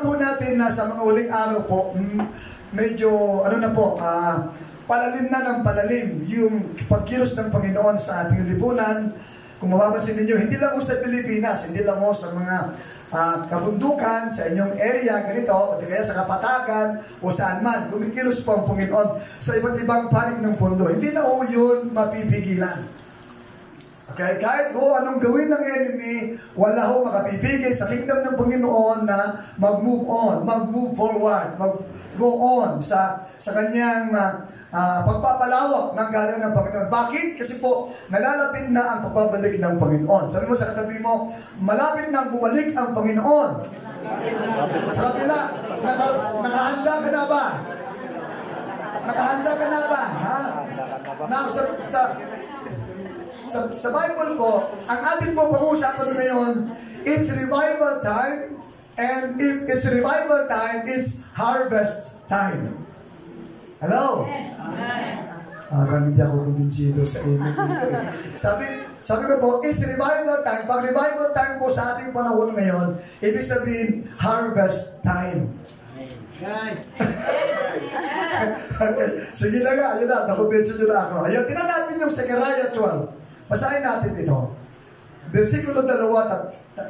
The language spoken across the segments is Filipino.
po natin na sa mga uling araw po, medyo palalim na ng palalim yung pagkilos ng Panginoon sa ating lipunan. Kung mapapansin ninyo, hindi lang po sa Pilipinas, hindi lang po sa mga kabundukan, sa inyong area, ganito, o kaya sa kapatagan, o saan man, kumikilos po ang Panginoon sa iba't ibang panig ng mundo. Hindi na po yun mapipigilan. Okay, kahit ho anong gawin ng enemy, wala ho makapipigil sa kingdom ng Panginoon na mag-move on, mag-move forward, mag-go on sa kanyang pagpapalawak ng galing ng Panginoon. Bakit? Kasi po, nalalapit na ang pagbabalik ng Panginoon. Sabi mo sa katabi mo, malapit na bumalik ang Panginoon. Sa kapila, nakahanda ka na ba? Nakahanda ka na ba? Ha? Now, sa Bible po, ang ating po pag-uusapan ngayon, it's revival time, and if it's revival time, it's harvest time. Hello? Hindi ako kumbinsido sa inyo. Sabi ko po, it's revival time. Pag revival time po sa ating panahon ngayon, ibig sabihin, harvest time. Okay. Sige na nga, yun na, nakumbinsin nyo na ako. Ayun, tinan natin yung Zechariah 12. Basahin natin ito. Versikulo 2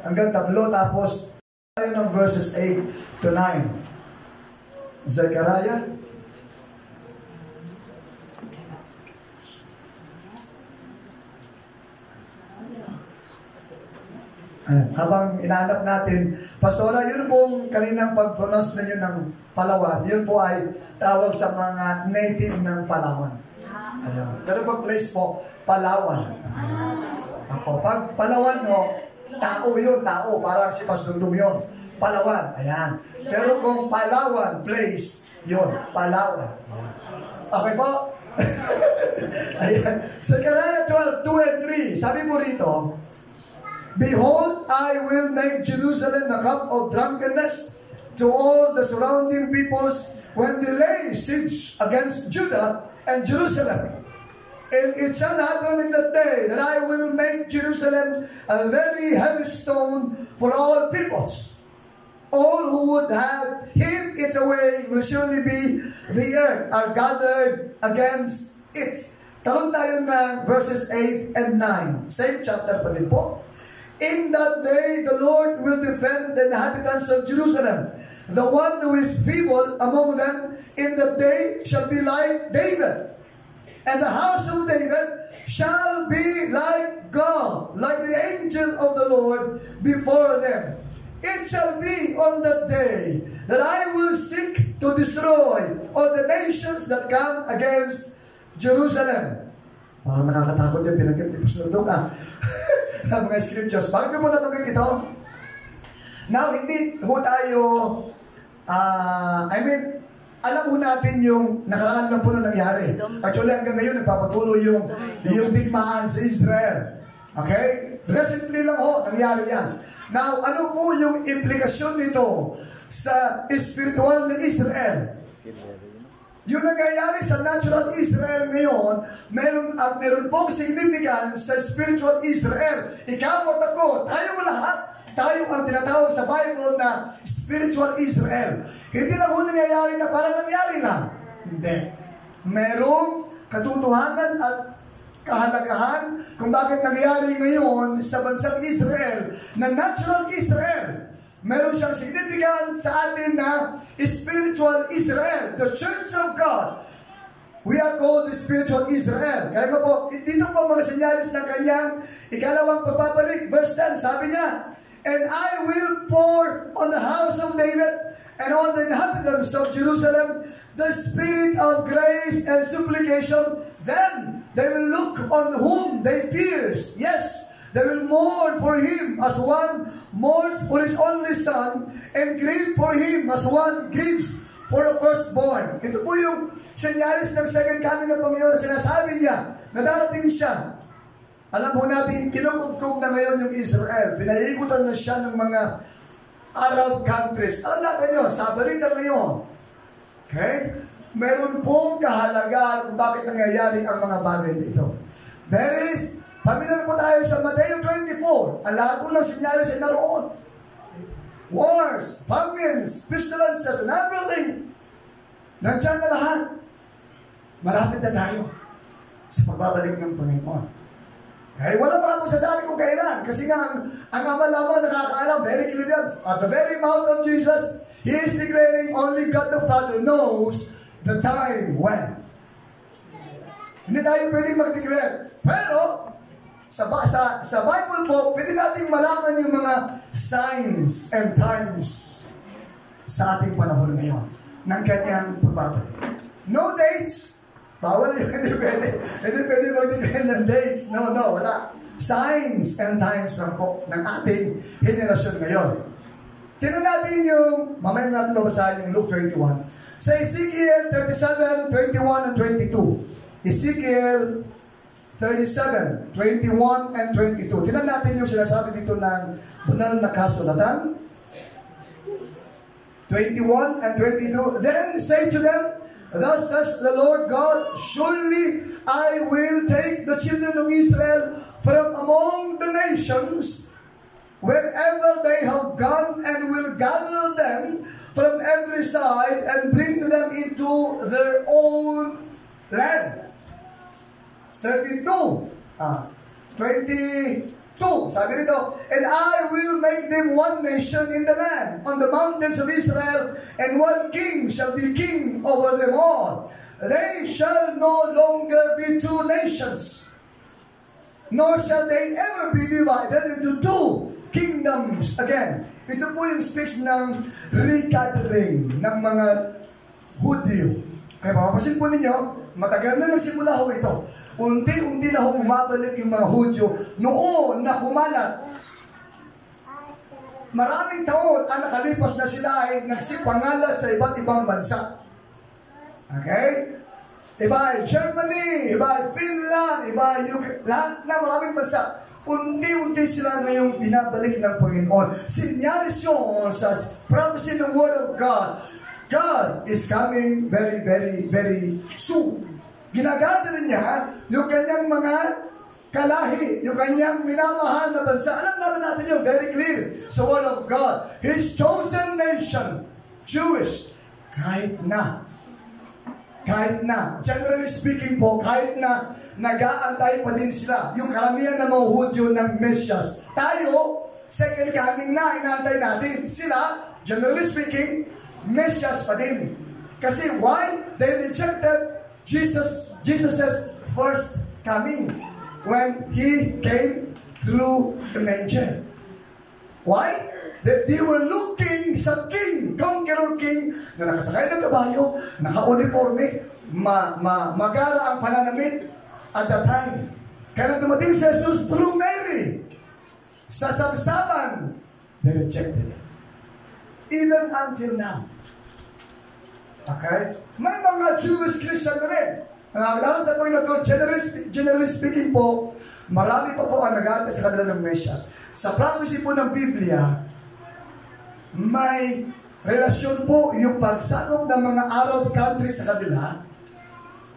hanggang 3, tapos tayo ng verses 8 to 9. Zechariah. Habang inaanap natin, Pastora, yun pong kaninang pag-pronounce ninyo ng Palawan, yun po ay tawag sa mga native ng Palawan. Ayun. Pero pag place po, Palawan. Ako, pag Palawan, no, tao yun, tao, parang si Pastor Dum yun. Palawan, ayan. Pero kung Palawan, place, yun, Palawan. Ayan. Okay po? Ayan. Zechariah 12, 2 and 3, sabi mo rito, Behold, I will make Jerusalem a cup of drunkenness to all the surrounding peoples when they lay siege against Judah and Jerusalem. And it shall happen in that day that I will make Jerusalem a very heavy stone for all peoples. All who would have hid it away will surely be the earth are gathered against it. Talon tayo na verses 8 and 9. Same chapter pa din po. In that day, the Lord will defend the inhabitants of Jerusalem. The one who is feeble among them in that day shall be like David. And the house of David shall be like God, like the angel of the Lord before them. It shall be on that day that I will seek to destroy all the nations that come against Jerusalem. Nakakatakot yan, pinagkat ni Pastor Dum ng mga scriptures. Bakit mo natanggit ito? Now, hindi ho tayo, alam ho natin yung nakaraan lang po na nangyari. Actually, hanggang ngayon, nagpapatuloy yung digmaan sa Israel. Okay? Recently lang ho, nangyari yan. Now, ano po yung implikasyon nito sa spiritual na Israel? Yung nangyayari sa natural Israel ngayon, meron pong significance sa spiritual Israel. Ikaw at ako, tayo lahat, tayo ang tinatawag sa Bible na spiritual Israel. Hindi na po nangyayari na parang nangyari na. Hindi. Merong katotohanan at kahalagahan kung bakit nangyayari ngayon sa bansang Israel, na natural Israel. Meron siyang significance sa atin na spiritual Israel, the Church of God. We are called the spiritual Israel. Kaya po, dito po mga senyalis ng kanyang ikalawang pagbabalik. Verse 10, sabi niya, And I will pour on the house of David and on the inhabitants of Jerusalem the spirit of grace and supplication. Then they will look on whom they pierce. Yes, they will mourn for him as one mourns for his only son, and grieve for him as one grieves for a firstborn. Ito po yung senyalis ng second coming ng Panginoon. Sinasabi niya na darating siya. Alam po natin, kinukugkog na ngayon yung Israel. Pinaikutan na siya ng mga Arab countries. Alam natin yun, sa balita ngayon. Okay? Meron pong kahalagahan kung bakit nangyayari ang mga bagay dito. There is Pamilyar po tayo sa Mateo 24. Ang lahat po ng sinyalis ay naroon. Wars, famine, famines, pestilences, and everything. Nandiyan na lahat. Malapit na tayo sa pagbabalik ng Panginoon. Okay? Wala pa ako sasabi kung kailan. Kasi nga, ang ama lamang nakakaalam, very clear. At the very mouth of Jesus, He is declaring only God the Father knows the time when. Hindi tayo pwedeng mag-declare. Pero, sa Bible po, pwede nating malaman yung mga signs and times sa ating panahon ngayon ng kanyang pagbabalik. No dates. Bawal yun. Hindi pwede mag-declare ng dates. No, wala. Signs and times lang po ng ating henerasyon ngayon. Tingnan natin yung, mamaya natin babasahin yung Luke 21. Sa Ezekiel 37, 21 and 22. Ezekiel 37, 21 and 22. Tingnan natin yung sinasabi dito ng banal na kasulatan. 21 and 22. Then say to them, thus says the Lord God, surely I will take the children of Israel from among the nations wherever they have gone, and will gather them from every side and bring them into their own land. 22. 22. Sabi nito, and I will make them one nation in the land, on the mountains of Israel, and one king shall be king over them all. They shall no longer be two nations, nor shall they ever be divided into two kingdoms again. Ito po yung speech ng regathering ng mga Hudyo. Kaya mapapasin po ninyo, matagal na nagsimula ho ito. Unti-unti na ho bumabalik yung mga Hudyo noon na kumalat. Maraming taon ang nakalipas na sila ay nagsipangalat sa iba't ibang bansa. Okay? Iba ay Germany, iba ay Finland, iba ay UK, lahat na maraming bansa. Unti-unti sila ngayong binabalik ng Panginoon. Sinyalis yun sa prophecy ng Word of God. God is coming very, very, very soon. Ginagada niya yung kanyang mga kalahi, yung kanyang minamahal na bansa. Alam naman natin yun, very clear sa Word of God. His chosen nation, Jewish, kahit na, generally speaking po, kahit na nag-aantay pa din sila, yung karamihan ng mga Hudyo ng Mesias. Tayo, second coming na, inaantay natin. Sila, generally speaking, Mesias pa din. Kasi why? They rejected Jesus's first coming when He came through the manger. Why? They were looking sa king, conqueror king, na nakasakay ng kabayo, naka-uniforme, magara ang pananamit at that time. Kaya dumating si Jesus through Mary, sa sabsaban, they rejected it. Even until now. Okay? May mga Jewish Christian na rin. Lalo sa point na ito, generally speaking po, marami pa po ang nag-aantay sa kanila ng Mesias. Sa prophecy po ng Biblia, may relasyon po yung pagsakop ng mga Arab countries sa kanila.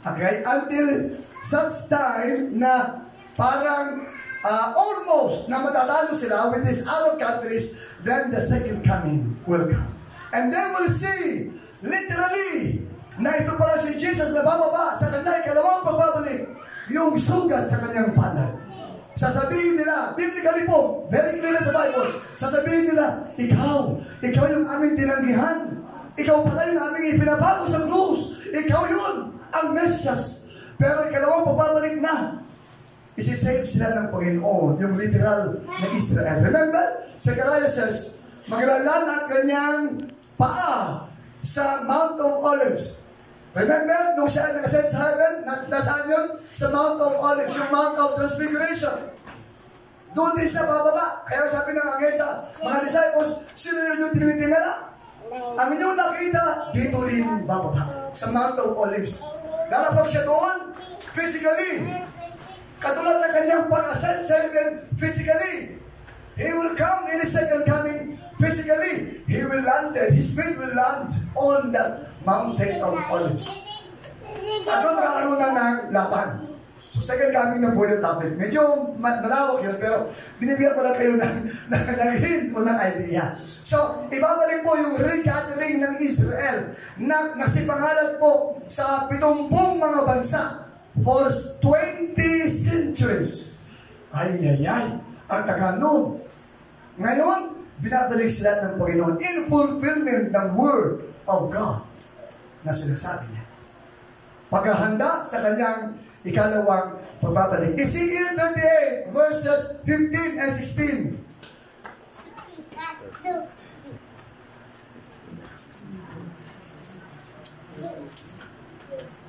Okay? Until such time na parang almost na matatalo sila with these Arab countries, then the second coming will come. And they will see, literally, na ito pala si Jesus na bababa sa kanyang ikalawang pagbabalik, yung sugat sa kanyang palad. Sasabihin nila, biblically po, very clear sa Bible, sasabihin nila, ikaw yung aming tinanggihan. Ikaw pala yung aming ipinabago sa krus. Ikaw yun, ang Mesias. Pero ikalawang pagbabalik na, isisave sila ng Panginoon, yung literal na Israel. Remember, Zechariah says, maglalan ang kanyang paa sa Mount of Olives. Remember, nung siya nag-ascend sa heaven, nasaan yun? Sa Mount of Olives, yung Mount of Transfiguration. Doon din siya bababa. Kaya sabi ng angel sa mga disciples, sino yun yung tinitingala? Ang inyong nakita, dito rin bababa. Sa Mount of Olives. Lalapag siya doon, physically. Katulad ng kanyang pag-ascend sa heaven, physically. He will come in His second coming, physically. He will land there. His feet will land on that mountain of Olives. At doon karoon na ng laban. So second coming na po yung topic. Medyo malawak yun, pero binibigyan ko lang kayo ng hint o ng idea. So, ibabalik po yung regathering ng Israel na nagsipangalan po sa 70 mga bansa for 20 centuries. Ay, ang taga nun. Ngayon, binabalik sila ng Panginoon in fulfillment ng Word of God na sinasabi niya. Paghahanda sa kanyang ikalawang pagbabalik. Ezekiel 38 verses 15 and 16.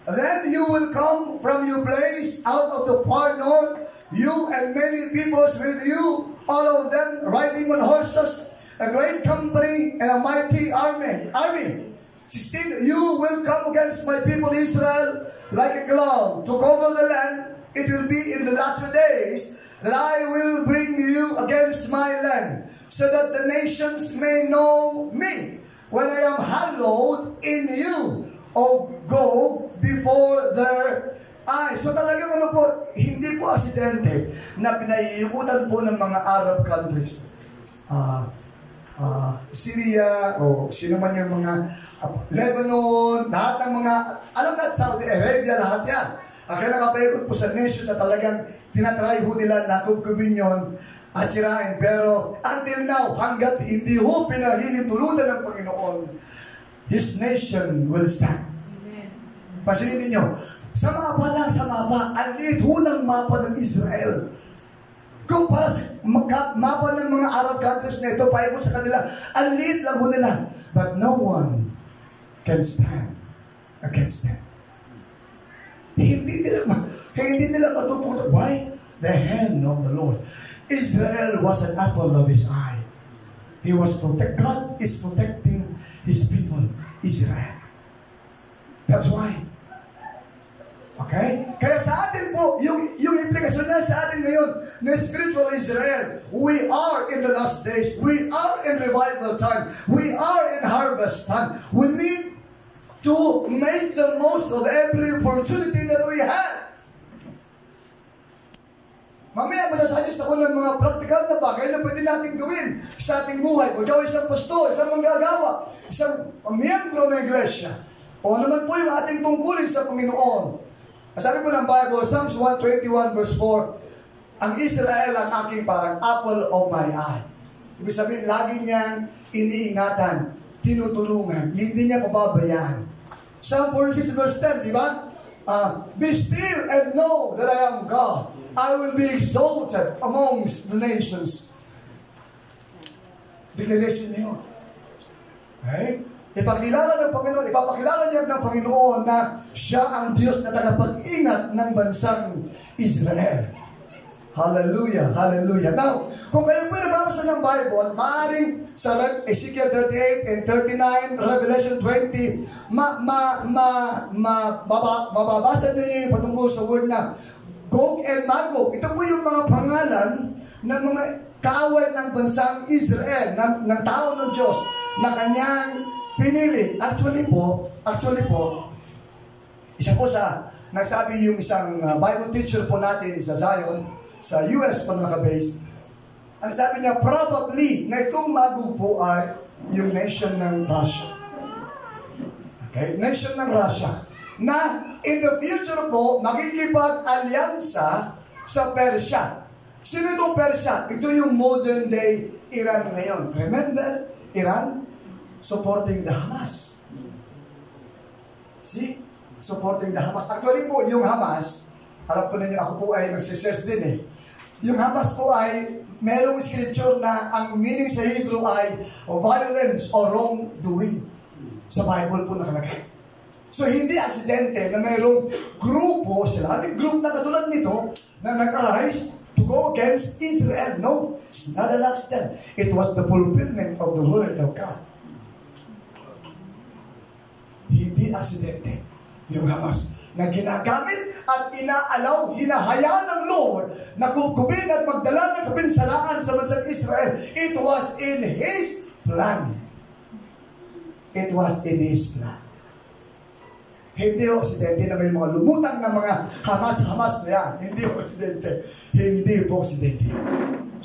Then you will come from your place out of the far north, you and many peoples with you, all of them riding on horses, a great company and a mighty army. 16, you will come against my people Israel like a cloud to cover the land. It will be in the latter days that I will bring you against my land, so that the nations may know me when I am hallowed in you, O go before their eyes. So talagang ano po, hindi po aksidente na pinaiikutan po ng mga Arab countries. Syria, o sino man yung mga Lebanon, lahat ng mga, alam natin, Saudi Arabia, lahat yan. Kaya nakapaikot po sa nation sa talagang tinatry ho nila na kubkubin yun at sirain. Pero until now, hanggat hindi ho pinahihintulutan ng Panginoon, His nation will stand. Pansinin ninyo, sa mapa, ang liit ho ng mapa ng Israel. Kung para sa mapa ng mga Arab countries na ito, paikot sa kanila, ang liit lang ho nila. But no one can stand against them. Hindi nila matutunan. Why? The hand of the Lord. Israel was an apple of His eye. He was protected. God is protecting His people, Israel. That's why. Okay? Kaya sa atin po, yung implikasyon na sa atin ngayon, na spiritual Israel, we are in the last days. We are in revival time. We are in harvest time. We need to make the most of every opportunity that we have. Mamaya, masasuggest ako ng mga practical na bagay na pwede natin gawin sa ating buhay. Kung ikaw isang pastor, isang manggagawa, isang miyembro ng iglesia, o naman po yung ating tungkulin sa Panginoon. Sabi po ng Bible, Psalms 121 verse 4, ang Israel ang aking parang apple of my eye. Ibig sabihin, lagi niyang iniingatan, tinutulungan, hindi niya pababayaan. Psalm 46 verse 10, di ba? Be still and know that I am God. I will be exalted amongst the nations. Declaration niyo. Okay? Ipakilala ng Panginoon, ipapakilala niya ng Panginoon na siya ang Diyos na tagapag-ingat ng bansang Israel. Hallelujah, hallelujah. Now, kung kayo po nababasa ng Bible, maaaring sa Ezekiel 38 and 39, Revelation 20, mababasa ninyo yung patungkol sa word na Gog and Magog. Ito po yung mga pangalan ng mga kaaway ng bansang Israel, ng tao ng Diyos, na kanyang pinili. Actually po, isa po sa, nagsabi yung isang Bible teacher po natin sa Zion, sa US pa naka-base, ang sabi niya, probably, na itong Magog po ay yung nation ng Russia. Okay? Nation ng Russia. Na in the future po, makikipag-alyansa sa Persia. Sino itong Persia? Ito yung modern day Iran ngayon. Remember, Iran supporting the Hamas. See? Supporting the Hamas. Actually po, yung Hamas, alam po ninyo, ako po ay nagsisearch din eh. Yung Hamas po ay merong scripture na ang meaning sa Hebrew ay violence or wrongdoing. Sa Bible po nakalagay. So hindi aksidente na merong grupo, sila, may group na katulad nito na nag-arise to go against Israel. No, it's not an accident. It was the fulfillment of the word of God. Hindi aksidente yung Hamas na ginagamit at inaalaw, hinahayaan ng Lord na kubkubin at magdala ng kabinsalaan sa bansang Israel. It was in His plan. It was in His plan. Hindi ho aksidente na may mga lumutang na mga Hamas na yan. Hindi ho aksidente. Hindi po aksidente.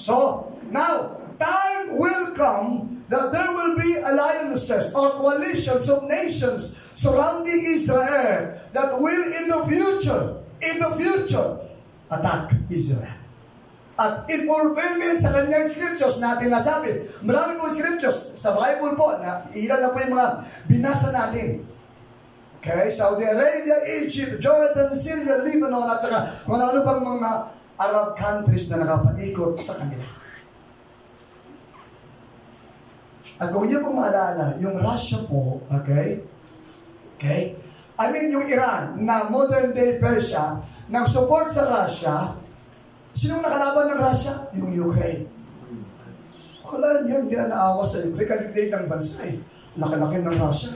So, now, time will come that there will be alliances or coalitions of nations surrounding Israel that will in the future, attack Israel. At in fulfillment sa kanyang scriptures natin nasabi, marami po scriptures sa Bible po na ilan na po yung mga binasa natin. Okay, Saudi Arabia, Egypt, Jordan, Syria, Lebanon, at saka kung ano pang mga Arab countries na nakapaikot sa kanila. At kung niyo pong maalala, yung Russia po, okay? I mean, yung Iran, na modern day Persia, nang support sa Russia, sinong nakalaban ng Russia? Yung Ukraine. Wala yun, hindi na naawa sa Ukraine. Kalilig ng bansa eh. Laki-laki ng Russia.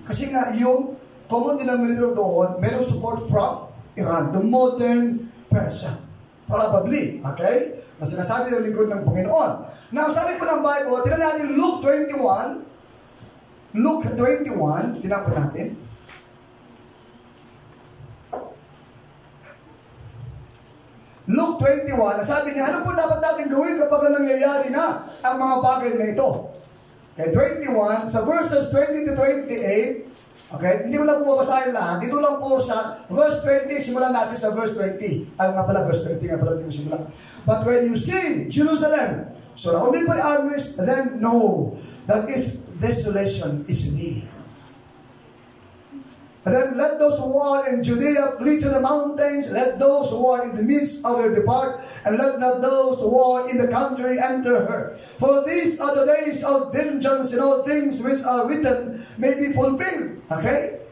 Kasi nga, yung common denominator doon, merong support from Iran, the modern Persia. Probably, okay? Na sinasabi ng likod ng Panginoon. Now, sabi po ng Bible, tinan natin Luke 21. Luke 21, tinan po natin. Luke 21, sabi niya, ano po dapat natin gawin kapag nangyayari na ang mga bagay na ito? Okay, 21, sa verses 20 to 28, okay, hindi ko lang po babasahin lahat. Dito lang po sa verse 20, simulan natin sa verse 20. Ay nga pala, verse 20 nga pala dito simulan. But when you see Jerusalem surrounded by armies, then know that its desolation is near. And then let those who are in Judea flee to the mountains. Let those who are in the midst of her depart. And let not those who are in the country enter her. For these are the days of vengeance, and all things which are written may be fulfilled. Okay?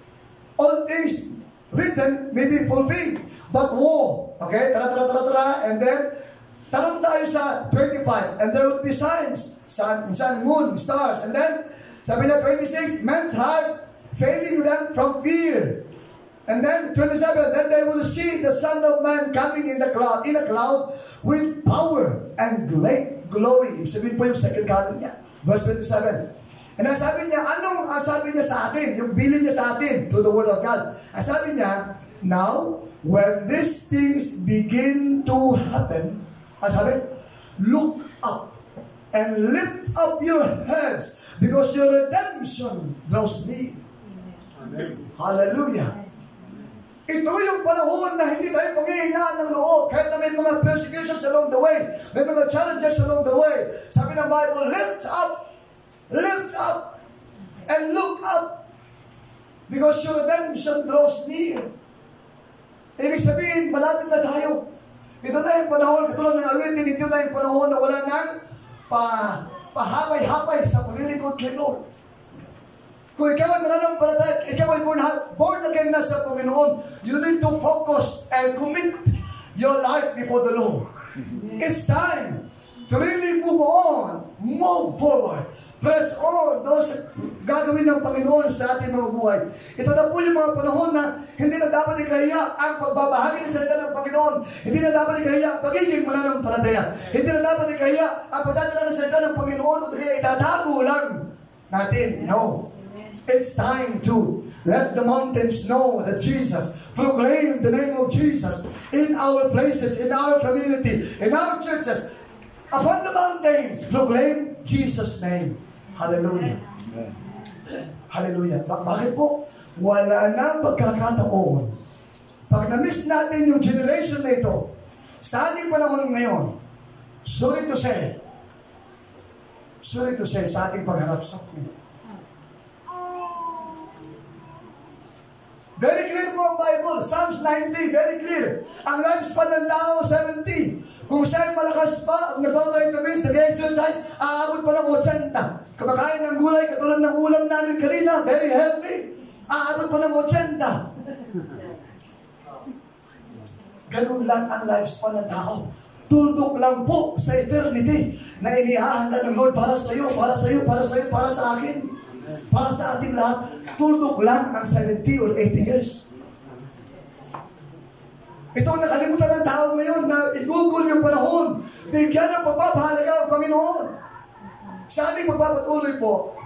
All things written may be fulfilled. But woe. Okay? And then, tanong tayo sa 25. And there would be signs. Sun, moon, stars. And then, sabi niya 26, men's hearts failing them from fear. And then 27, then they will see the Son of Man coming in a cloud with power and great glory. Sabihin po yung second coming niya. Verse 27. And ang sabi niya, anong sabi niya sa atin? Yung bilin niya sa atin through the Word of God. Ang sabi niya, now, when these things begin to happen, ang sabi, look up and lift up your heads because your redemption draws near. Amen. Hallelujah. Ito yung panahon na hindi tayo panghihinaan ng loob kahit na may mga persecutions along the way, may mga challenges along the way. Sabi ng Bible, lift up, and look up because your redemption draws near. Ibig sabihin, malapit na tayo. Ito na yung panahon, katulad ng awitin, ito na yung panahon na wala nang pahapay-hapay sa paglilingkod kay Lord. Kung ikaw ay mananampalataya, ikaw ay born again na sa Panginoon, you need to focus and commit your life before the Lord. It's time to really move on, move forward, press on, those gagawin ng Panginoon sa ating mga buhay. Ito na po yung mga panahon na hindi na dapat ikahiya ang pagbabahagi ng salita ng Panginoon. Hindi na dapat ikahiya ang pagiging mananampalataya. Hindi na dapat ikahiya ang pagdadala ng salita ng Panginoon o kaya itatago lang natin. No. It's time to let the mountains know that Jesus, proclaim the name of Jesus in our places, in our community, in our churches. Upon the mountains, proclaim Jesus' name. Hallelujah. Hallelujah. Bakit po? Wala nang pagkakataon. Pag na-miss natin yung generation na ito, sa ating panahon ngayon, sorry to say, sa ating pagharap sa Panginoon. Very clear po ang Bible. Psalms 90, very clear. Ang lifespan ng tao, 70. Kung siya ay malakas pa, ang nag-vitamin, nag-exercise, aabot pa ng 80. Kumakain ng gulay, katulad ng ulam namin kanina, very healthy. Aabot pa ng 80. Ganun lang ang lifespan ng tao. Tuldok lang po sa eternity na inihahanda ng Lord para sa iyo, para sa iyo, para sa iyo, para sa akin, para sa ating lahat. Tuldok lang ang 70 or 80 years. Ito ang nakalimutan ng tao ngayon na igugol yung panahon. Bigyan ng pagpapahalaga ang Panginoon. Sa ating magpapatuloy po,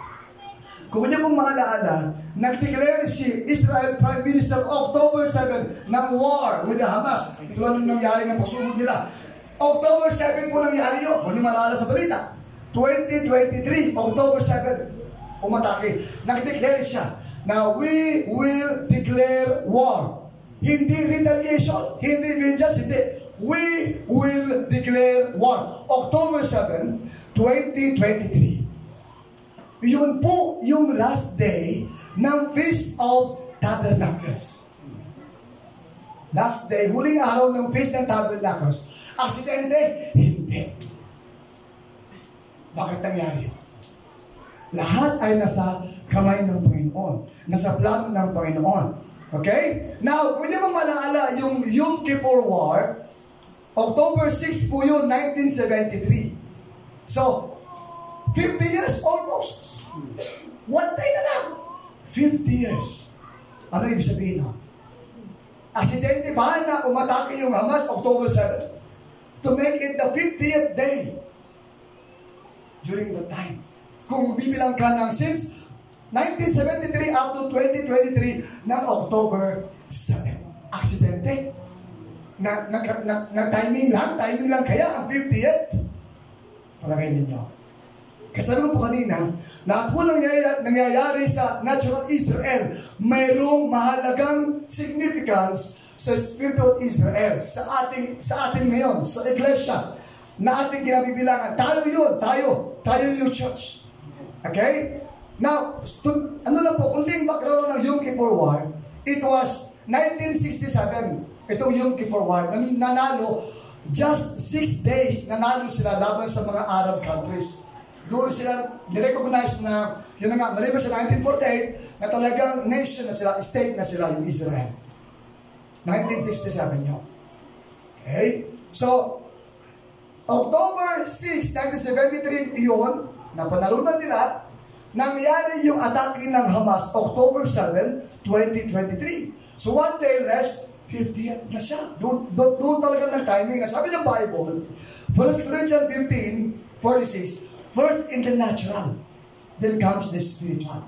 kung niyo pong maalaala, nag-declare si Israel Prime Minister October 7 ng war with the Hamas. Tulad ng nangyari ng pagsugod nila. October 7 po nangyari yun. Kung niyo maalaala sa balita. 2023, October 7, umatake. Nag-declare siya na we will declare war. Hindi retaliation, hindi vengeance, hindi. We will declare war. October 7, 2023. Yun po yung last day ng Feast of Tabernacles. Last day, huling araw ng Feast ng Tabernacles. Aksidente? Hindi. Bakit nangyari? Lahat ay nasa kamay ng Panginoon. Nasa plano ng Panginoon. Okay? Now, kung hindi mo malaala yung Yom Kippur War, October 6 po yun, 1973. So, 50 years almost. One day na lang. 50 years. Ano ibig sabihin no? Aksidente ba na umatake yung Hamas October 7 to make it the 50th day during the time? Kung bibilang ka ng since 1973 up to 2023 ng October 7. Aksidente. Timing lang kaya ang 50th. Palagay ninyo. Kasama po kanina, lahat po nangyayari sa natural Israel, mayroong mahalagang significance sa spiritual Israel, sa atin ngayon, sa iglesia, na ating kinabibilangan. Tayo yung church. Okay? Now, ano na po, kunting background ng Yom Kippur War, it was 1967, itong Yom Kippur War, nanalo, just 6 days, nanalo sila laban sa mga Arab countries. Doon sila nirecognize na, yun na nga, maliban sa 1948, na talagang nation na sila, state na sila, yung Israel. 1967 yun. Okay? So, October 6, 1973 yun, na panalunan nila, nangyari yung atake ng Hamas, October 7, 2023. So, one day less, 50th na siya. Doon talaga ng timing. Sabi ng Bible, 1 Corinthians 15:46, first in the natural, then comes the spiritual.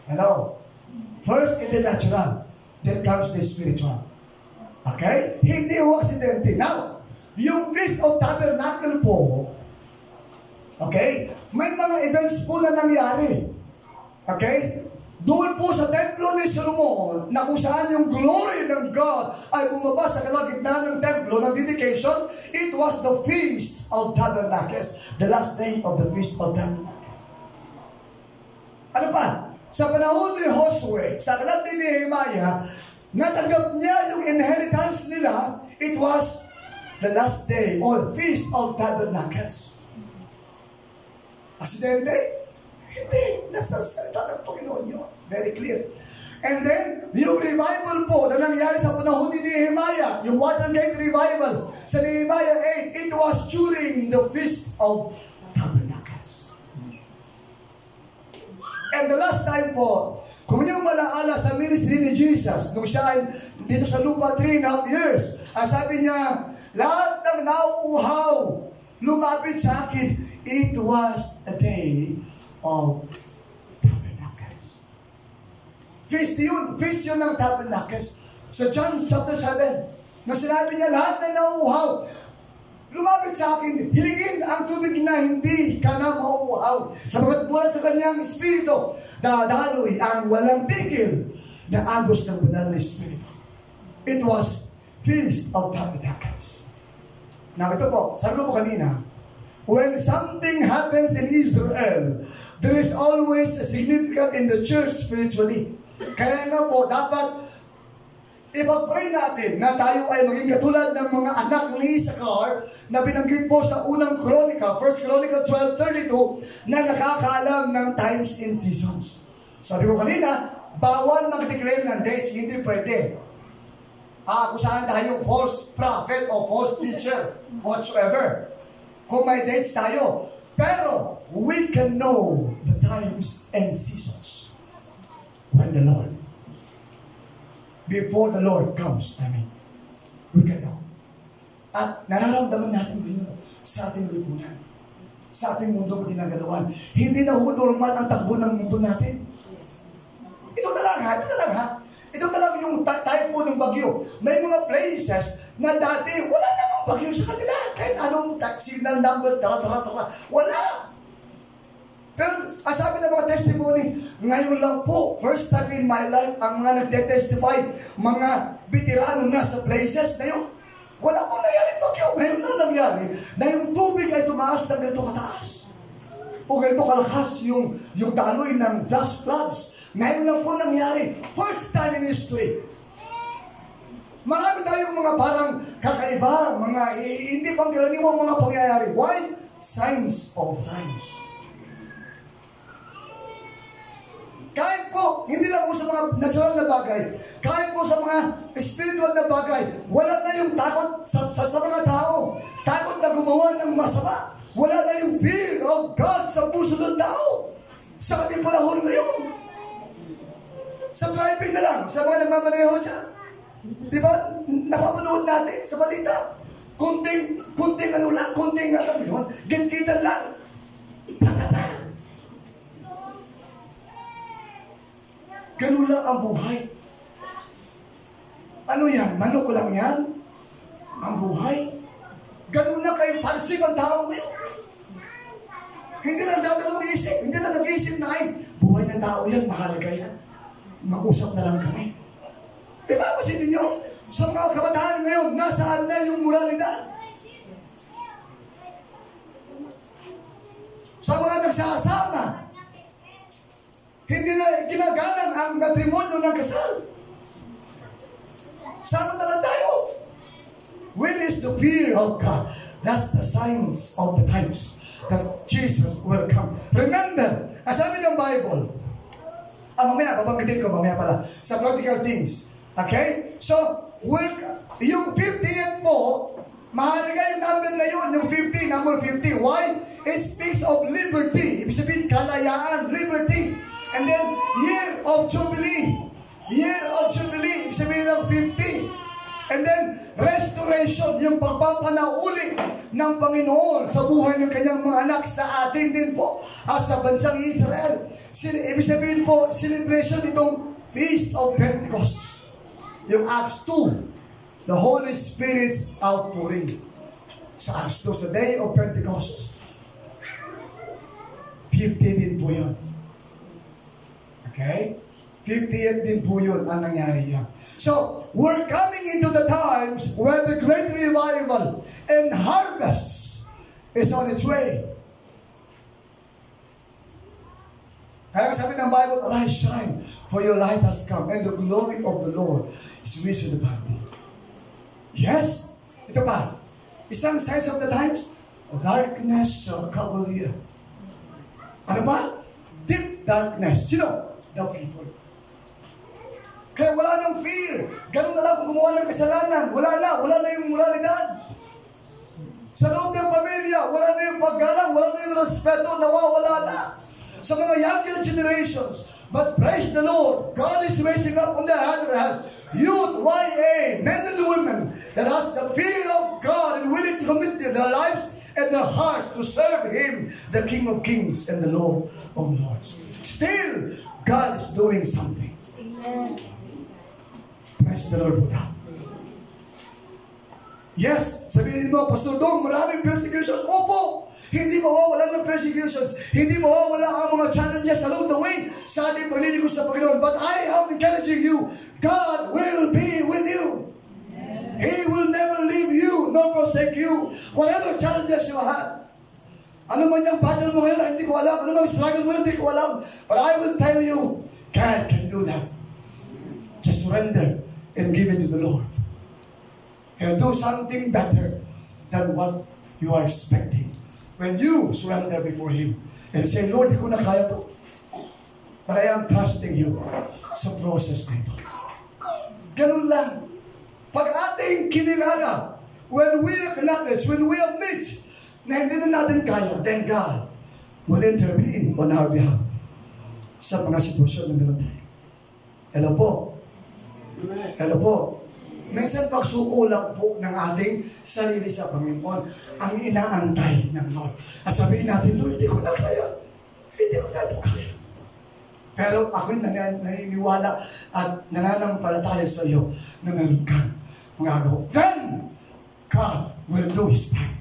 Hello? First in the natural, then comes the spiritual. Okay? Hindi ho aksidente. Now, yung Feast of Tabernacle po, okay? May mga events po na nangyari. Okay? Doon po sa templo ni Solomon, na kung saan yung glory ng God ay bumaba sa kalagitnaan ng templo ng dedication, it was the Feast of Tabernacles, the last day of the Feast of Tabernacles. Ano pa? Sa panahon ni Josue, sa aklat ni Nehemiah, natanggap niya yung inheritance nila, it was the last day or Feast of Tabernacles. Aksidente? Hindi. Nasa salita ng Panginoon yun. Very clear. And then, yung revival po na nangyari sa panahon ni Nehemiah, yung Watergate Revival, sa Nehemiah 8, it was during the Feast of Tabernacles. And the last time po, kung yung malaala sa ministry ni Jesus, nung siya ay dito sa lupa 3.5 years, ang sabi niya, lahat ng nauuhaw, lumapit sa akin, it was a day of Tabernacles. Feast yun ng Tabernacles. Sa John chapter 7, na sinabi niya, lahat na nauuhaw, lumapit sa akin, hilingin ang tubig na hindi ka na mauuhaw. Sabagat mula sa kanyang espiritu, dadaloy ang walang tigil na agos ng banal na espiritu. It was Feast of Tabernacles. Now ito po, sabi ko po kanina, when something happens in Israel, there is always a significance in the church spiritually. Kaya nga po, dapat ipag-pray natin na tayo ay maging katulad ng mga anak ni Issachar na binanggit po sa unang Chronicle, 1 Chronicle 12:32, na nakakaalam ng times and seasons. Sabi ko kanina, bawal mag-declare ng dates, hindi pwede. Kung saan tayo false prophet o false teacher, whatsoever. Kung may dates tayo. Pero, we can know the times and seasons when the Lord, before the Lord comes, we can know. At nararamdaman natin ngayon sa ating lipunan. sa ating mundong ginagalawan. Hindi na normal ang takbo ng mundo natin. Ito na lang ha. Ito na lang yung type po ng bagyo. May mga places na dati wala namang bagyo sa kanila. Kahit anong signal number, wala. Pero sabi ng mga testimony, ngayon lang po, first time in my life, ang mga nagte-testify, mga veterano na sa places na yun. Wala pong nangyari bagyo. Ngayon na nangyari na yung tubig ay tumaas na ganito kataas. O ganito kalakas yung daloy ng flash floods. Ngayon lang po nangyari. First time in history. Marami tayong mga parang kakaiba, mga hindi pangkaraniwang mga pangyayari. Why? Signs of times. Kahit po, hindi lang po sa mga natural na bagay, kahit po sa mga spiritual na bagay, wala na yung takot sa mga tao. Takot na gumawa ng masama. Wala na yung fear of God sa puso ng tao. Sa ating panahon ngayon. Sa driving na lang, sa mga nagmamaneho dyan. Di ba? Napapanood natin sa balita. Kunting alam yun, gitgitan lang. Ganun lang ang buhay. Ano yan? Manok lang yan? Ang buhay? Ganun na kayo parsip ang tao ngayon. Hindi lang dadalawang isip. Hindi lang nag-iisip na ay, buhay ng tao yan, mahalaga yan. Mag-usap na lang kami. Diba? Kasi ninyo, sa mga kabataan ngayon, nasaan na yung moralidad? Sa mga nagsasama, hindi na ginagalang ang matrimonyo ng kasal. Sama na lang tayo. Where is the fear of God? That's the signs of the times that Jesus will come. Remember, sabi ng Bible, mamaya, babanggitin ko, mamaya pala, sa practical things. Okay? So, yung 50 po, mahalaga yung number na yun, yung 50, number 50. Why? It speaks of liberty. Ibig sabihin, kalayaan, liberty. And then, year of Jubilee. Year of Jubilee, ibig sabihin ng 50. And then, restoration, yung pagpapanauli ng Panginoon sa buhay ng kanyang mga anak sa atin din po at sa bansang Israel. Ibig sabihin po, celebration itong Feast of Pentecost. Yung Acts 2, the Holy Spirit's outpouring. Sa Acts 2, sa Day of Pentecost. 50 din po yun. Okay? 50th din po yun ang nangyari yan. So, we're coming into the times where the great revival and harvests is on its way. Kaya sabi ng Bible, arise, shine, for your light has come, and the glory of the Lord is risen upon thee. Yes? Ito pa. Isang signs of the times, darkness shall cover the earth. Ano ba? Deep darkness. Sino? The people. Kaya wala nang fear. Ganun na lang kung gumawa ng kasalanan. Wala na yung moralidad. Sa loob ng pamilya, wala na yung paggalang, wala na yung respeto, nawawala na. Sa mga younger generations. But praise the Lord, God is raising up on the other hand, youth, YA, men and women that has the fear of God and willing to commit their lives and their hearts to serve Him, the King of Kings and the Lord of Lords. Still, God is doing something. Amen. Praise the Lord for that. Yes, sabihin mo, Pastor Dong, maraming persecution. Opo, hindi mawawala ng persecutions. Hindi mawawala ang mga challenges along the way sa ating paglilingkod sa Panginoon. But I am encouraging you, God will be with you. He will never leave you nor forsake you. Whatever challenges you have. Ano man yung battle mo ngayon, hindi ko alam. Ano man struggle mo, hindi ko alam. But I will tell you, God can do that. Just surrender and give it to the Lord. He'll do something better than what you are expecting. When you surrender before Him and say, Lord, di ko na kaya to. But I am trusting you sa process nito. Ganun lang. Pag ating kinilala, when we acknowledge, when we admit na hindi na natin kaya, then God will intervene on our behalf sa mga sitwasyon na meron tayo. Hello po. Hello po. Minsan pagsuko lang po ng ating sarili sa Panginoon ang inaantay ng Lord. At sabihin natin, Lord, hindi ko na kaya. Hindi ko na ito kaya. Pero ako'y naniniwala at nananampalataya sa iyo na meron kang magagawa. Then, God will do His part.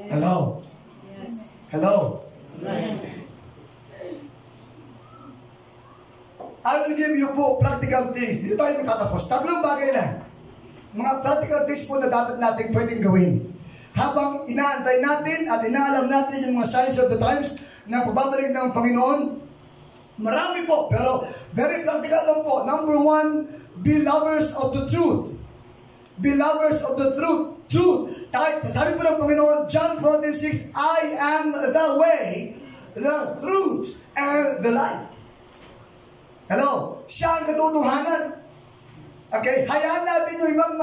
Hello? Hello? I will give you po practical things. Dito tayo matatapos. 3 bagay lang. Mga practical things po na dapat natin pwedeng gawin. Habang inaantay natin at inaalam natin yung mga signs of the times na pagbabalik ng Panginoon, marami po, pero very practical lang po. Number 1, be lovers of the truth. Be lovers of the truth. Sabi po ng Panginoon, John 14:6, I am the way, the truth, and the life. Hello? Siya ang katotohanan. Okay? Hayaan natin yung ibang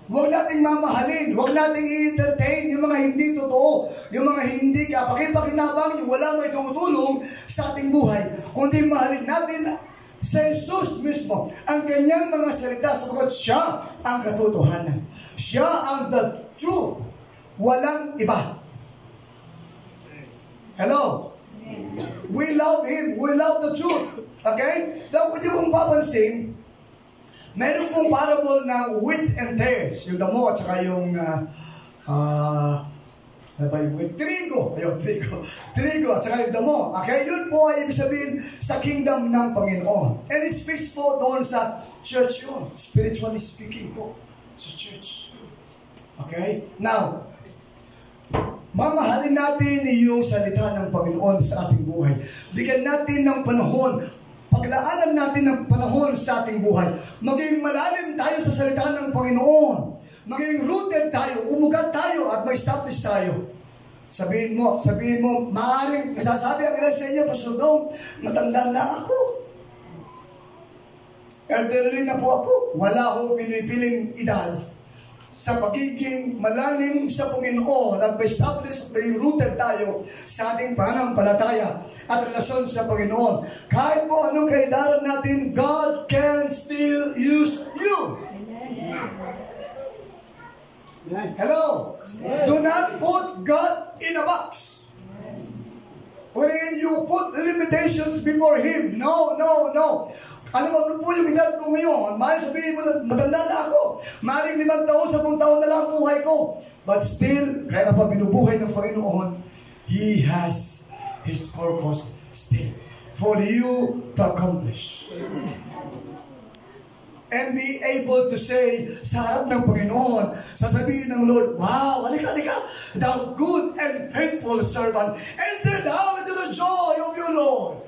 huwag nating mamahalin, huwag nating i-entertain yung mga hindi totoo, yung mga hindi kapakipakinabang, yung wala may tumutulong sa ating buhay. Kundi mahalin natin sa Jesus mismo, ang kanyang mga salita, sapagkat siya ang katotohanan. Siya ang the truth. Walang iba. Hello? We love Him. We love the truth. Okay? Now, kung di mong papansin, meron pong parable ng wheat and tares. Yung damo at saka yung trigo. Ayun, trigo at saka yung damo. Okay? Yun po ay ibig sabihin sa kingdom ng Panginoon. And it speaks po doon sa church yun. Spiritually speaking po. Sa church. Okay? Now, mamahalin natin yung salita ng Panginoon sa ating buhay. Bigyan natin ng panahon, paglaanan natin ng panahon sa ating buhay. Maging malalim tayo sa salita ng Panginoon. Maging rooted tayo, umugat tayo, at ma-establish tayo. Sabihin mo, maaaring nasasabi ang ilan sa inyo, Pastor Dong, matanda na ako. Elderly na po ako. Wala akong pinipiling edad. Sa pagiging malalim sa Panginoon at ma-establish, maging rooted tayo sa ating pananampalataya at relasyon sa Panginoon. Kahit po anong kaedaran natin, God can still use you. Hello? Do not put God in a box. Wherein you put limitations before Him. No. Ano ba po yung edad ko ngayon? Maaaring sabihin mo na, matanda na ako. Maaaring 5 taon, 10 taon na lang ang buhay ko. But still, kaya pa binubuhay ng Panginoon, He has His purpose still for you to accomplish. And be able to say sa harap ng Panginoon, sasabihin ng Lord, wow, halika, thou good and faithful servant, enter thou into the joy of your Lord.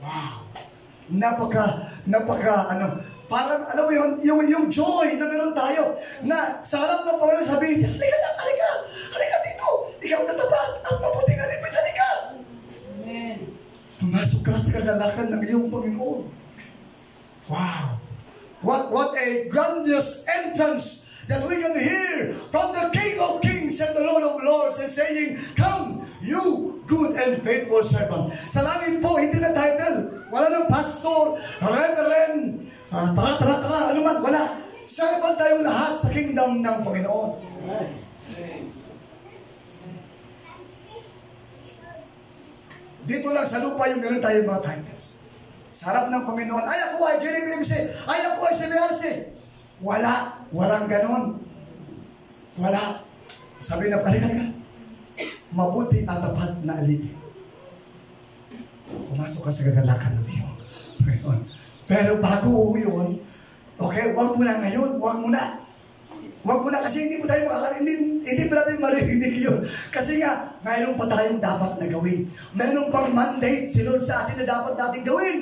Wow. Parang, yung joy na meron tayo, na sa harap ng Panginoon sabihin, halika dito, ikaw na tapat, at mabuting alipit, halika. Amen. Pumasok ka sa kagalakan ng iyong Panginoon. Wow. What a grandiose entrance that we can hear from the King of Kings and the Lord of Lords and saying, come, you good and faithful servant. Sa langit po, hindi na title. Wala ng pastor, reverend, tara, ano man, wala. Servant tayo lahat sa kingdom ng Panginoon. Dito lang sa lupa yung ganoon tayo mga titles. Sa harap ng Panginoon, ay ako ay Jerry PMC, ay ako ay CBRC. Walang ganon. Wala. Sabi na, halika. Mabuti at tapat na alipin. Pumasok ka sa kagalakan ng iyong Panginoon. Pero bago yun, okay, wag mo na ngayon, wag mo na kasi hindi mo tayo makakarinig, hindi pa natin marinig yun. Kasi nga, mayroon pa tayong dapat na gawin. Mayroon pang mandate si Lord sa atin na dapat natin gawin.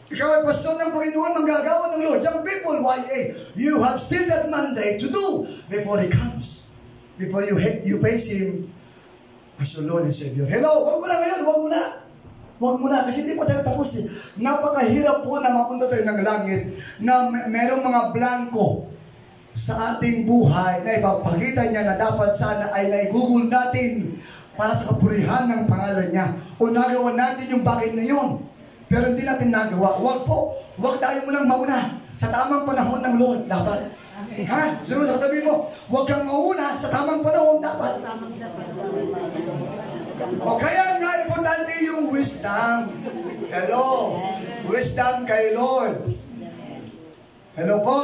Ikaw ay pastor ng Panginoon, manggagawa ng Lord. Young people, YA, you have still that mandate to do before He comes. Before you face Him as your Lord and Savior. Hello, wag mo na ngayon, wag mo na, kasi hindi pa tayo tapos eh. Napakahirap po na mapunta tayo ng langit na merong mga blanco sa ating buhay na ipapakita niya na dapat sana ay naigugol natin para sa kapurihan ng pangalan niya. O nagawa natin yung bagay na yun. Pero hindi natin nagawa. Wag tayo munang mauna. sa tamang panahon ng Lord, dapat. Ha? Sunod sa katabi mo, huwag kang mauna sa tamang panahon, dapat. O kaya nga, importante yung wisdom. Hello. Wisdom kay Lord. Hello po.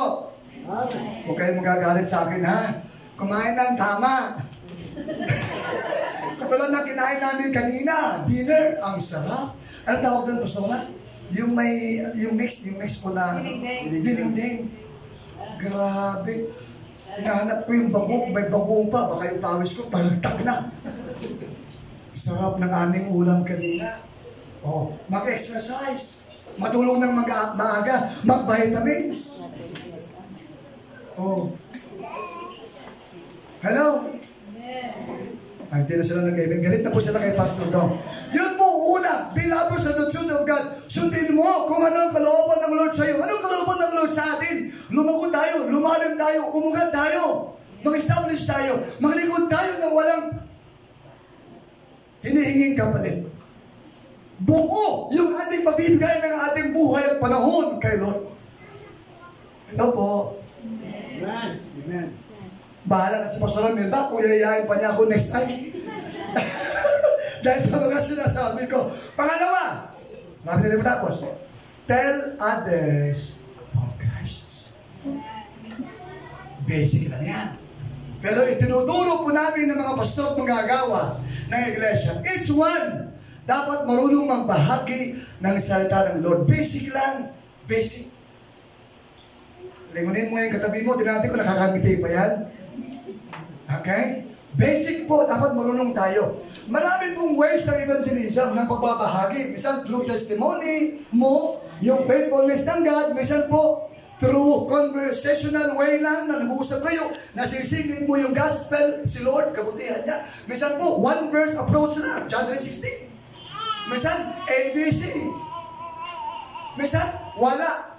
Huwag kayong magagalit sa akin, ha? Kumain ng tama. Katulad na kinain namin kanina, dinner, ang sarap. Ano tawag doon, Pastora? Yung mix po na dinding. Grabe. Hinahanap ko yung bagong, may bagong pa, baka yung pawis ko, palagtak na. Sarap ng aming ulam kanina. Oh, mag-exercise. Matulong ng maaga, mag-vitamins. Oh. Hello? Ay, hindi na sila nag-amen. Galit na po sila kay Pastor Dong. Yun po, una, bilabo sa the truth of God. Sundin mo kung ano ang kalooban ng Lord sa iyo. Anong kalooban ng Lord sa atin? Lumago tayo, lumalim tayo, umugat tayo, mag-establish tayo, maglingkod tayo ng walang hinihinging kapalit. Buo yung ating pagbibigay ng ating buhay at panahon kay Lord. Hello po. Amen. Amen. Bahala na si Pastor Mirda kung yayayain pa niya ako next time. Dahil sa mga sinasabi ko. Pangalawa, mabili na matapos. Tell others about Christ. Basic lang yan. Pero itinuturo po namin ng mga pastor at manggagawa ng iglesia. Each one dapat marunong magbahagi ng salita ng Lord. Basic lang. Basic. Lingunin mo yung katabi mo. Tignan natin kung nakakangiti pa yan. Okay? Basic po, dapat marunong tayo. Marami pong ways ng evangelism, ng pagbabahagi. Minsan through testimony mo, yung faithfulness ng God. Minsan po, through conversational way lang na nag-uusap kayo, nasisingin mo yung gospel, si Lord, kabutihan niya. Minsan po, one verse approach na, John 3:16. Minsan, ABC. Minsan, wala.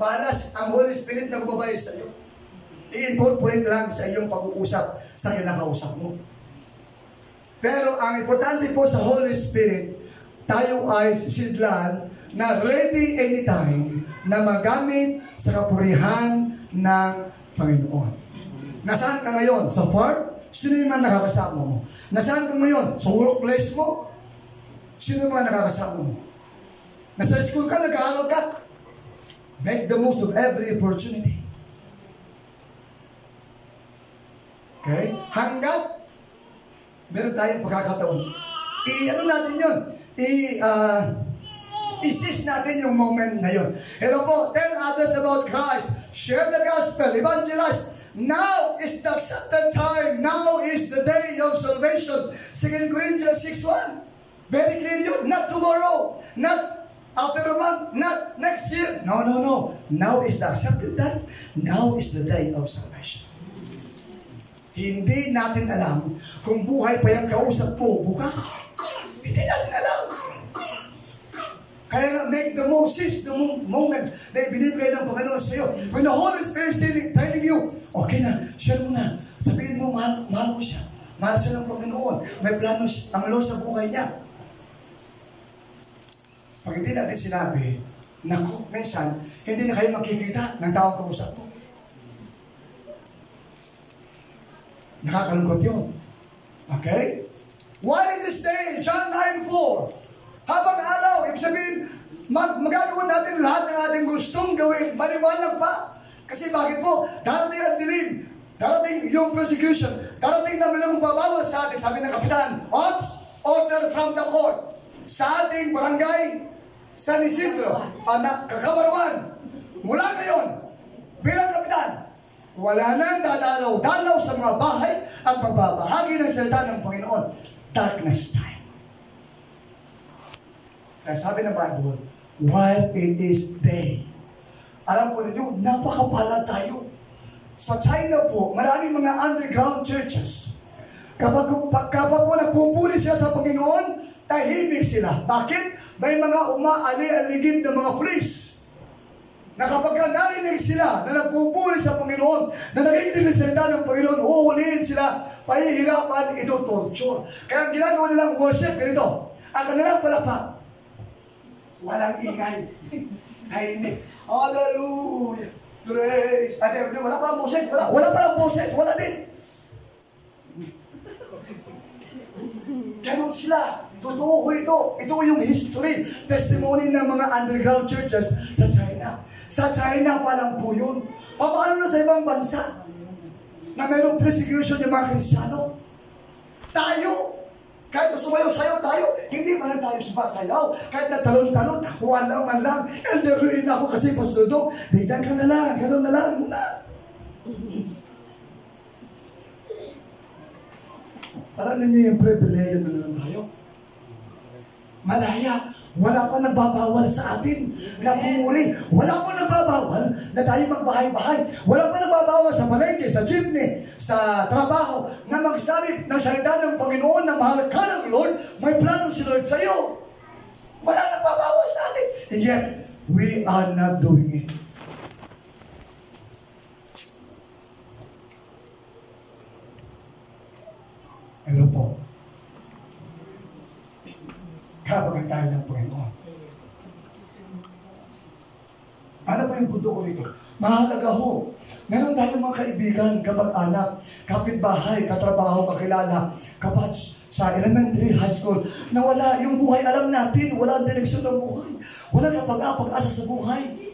Bahala ang Holy Spirit na gumabay sa iyo. I-incorporate lang sa iyong pag-uusap sa kinakausap mo. Pero ang importante po sa Holy Spirit, tayo ay sisidlan na ready anytime na magamit sa kapurihan ng Panginoon. Nasaan ka ngayon? Sa farm? Sino yung mga nakakasama mo? Nasaan ka ngayon? Sa workplace mo? Sino yung mga nakakasama mo? Nasa school ka, nag-aaral ka? Make the most of every opportunity. Okay? Hanggat meron tayong pagkakataon. I-ano natin yun? I-seize natin yung moment na yun. Hello po, tell others about Christ. Share the gospel. Evangelize. Now is the accepted time. Now is the day of salvation. 2 Corinthians 6:1. Very clear yun. Not tomorrow. Not after a month. Not next year. No. Now is the accepted time. Now is the day of salvation. Hindi natin alam kung buhay pa yung kausap po bukas. Hindi natin alam. Kaya nga, make the most, seize the moment na ibinibigay ng Panginoon sa iyo. When the Holy Spirit is telling you, okay na, share mo na. Sabihin mo, mahal ko siya. Mahal siya ng Panginoon. May plano ang Lord sa buhay niya. Pag hindi natin sinabi, naku, minsan, hindi na kayo makikita ng taong kausap mo. Nakakalungkot yun. Okay? Why in this day? John 9:4. Habang araw, ibig sabihin, magagawa natin lahat ng ating gustong gawin, maliwanag pa. Kasi bakit po? Darating ang dilim. Darating yung persecution. Darating na may babawas sa atin. Sabi ng kapitan, Ops, order from the court. Sa ating barangay, San Isidro, Kakabaruan. Mula ngayon, bilang kapitan, wala nang dalaw sa mga bahay at pagbabahagi ng salita ng Panginoon. Darkness time. Kaya sabi ng Bible, while it is day. Alam po ninyo, napakapala tayo. Sa China po, maraming mga underground churches. Kapag po nagpupuli sila sa Panginoon, tahimik sila. Bakit? May mga umaali-aligid na mga pulis. Na kapag narinig sila na nagpupuli sa Panginoon, na nakikinig ng salita ng Panginoon, uulihin sila, pahihirapan, ito torture. Kaya ang ginagawa nilang worship, ganito, ang kanilang palakpak, walang ingay, tahimik. Hallelujah. Praise. At wala parang boses. Wala parang boses. Wala din. Ganon sila. Totoo ko ito. Ito yung history, testimony ng mga underground churches sa China. Sa China pa lang po yun. Paano na sa ibang bansa na mayroong persecution yung mga Kristiyano? Tayo, kahit sumayaw-sayaw tayo, hindi man lang tayo sumasayaw. Kahit na talon-talon, wala man lang. Elderuin ako kasi Pastor Dong, diyan ka na lang, gano'n na lang muna. Alam niyo yung privilege na naman tayo? Malaya. Wala pa nagbabawal sa atin na pumuri. Wala pa nagbabawal na tayo magbahay-bahay. Wala pa nagbabawal sa palengke, sa jeepney, sa trabaho, na magsabi ng salita ng Panginoon na mahal ka ng Lord, may plano si Lord sa iyo. Wala nagbabawal sa atin. And yet, we are not doing it. Hello po. Kabagan tayo ng Panginoon. Ano po yung punto ko rito? Mahalaga ho. Meron tayong mga kaibigan, kamag-anak, kapitbahay, katrabaho, kakilala, kapats sa elementary, high school, na wala yung buhay, alam natin, wala ang direksyon ng buhay. Wala na pag-asa sa buhay.